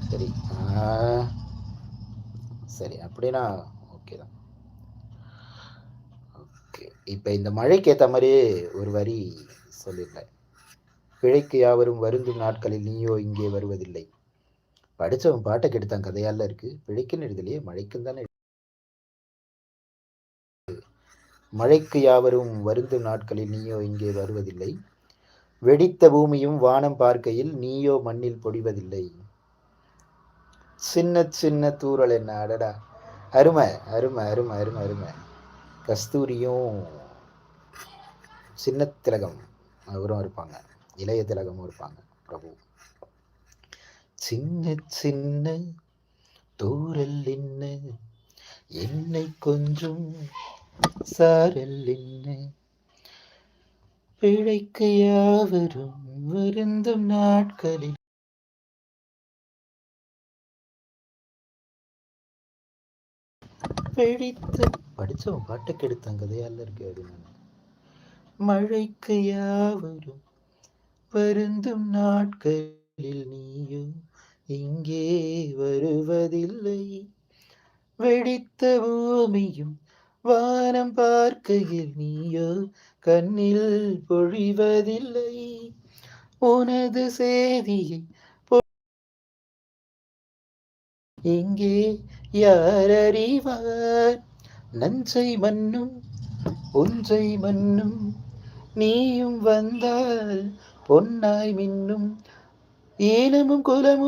சரி. சரி அப்படின்னா ஓகே தான். ஓகே. இப்ப இந்த மழைக்கு ஏத்த மாரியே ஒரு வரி சொல்லியிருந்தேன். "பிழைக்கு யாவரும் வருந்தும் நாட்களில் நீயோ இங்கே வருவதில்லை." படிச்சவன் பாட்ட கெடுத்தான் கதையால்ல இருக்கு. பிழைக்குன்னு எழுதலையே, மழைக்குன்னு தானே மழைக்கு யாவரும் வருந்தும் நாட்களில் நீயோ இங்கே வருவதில்லை. வெடித்த பூமியும் வானம் பார்க்கையில் நீயோ மண்ணில் பொழிவதில்லை. சின்ன சின்ன தூறல் என்ன அடடா! அருமை, அருமை, அருமை, அருமை, அருமை. கஸ்தூரியும் சின்ன திலகம் அவரும் இருப்பாங்க. இளைய திலகமும் இருப்பாங்க. பிரபு. சின்ன சின்ன தூறல் என்ன என்னை கொஞ்சம் சாரல் என்ன பிழைக்க யாவரும் வருந்தும் நாட்களில் பிழைத்து படிச்சவன் பாட்டை கெடுத்தான் கதையால இருக்கு அப்படின்னு. மழைக்கு யாவரும் வருந்தும் நாட்களில் நீயோ இங்கே வருவதில்லை. வெடித்த பூமியும் வானம் பார்க்கையில் நீயோ கண்ணில் பொழிவதில்லை. உனது செய்தியை இங்கே யார் அறிவார்? நஞ்சை மண்ணும் ஒன்றை மண்ணும் நீயும் வந்தால் பொன்னாய் மின்னும் ஏனமும் குலமும்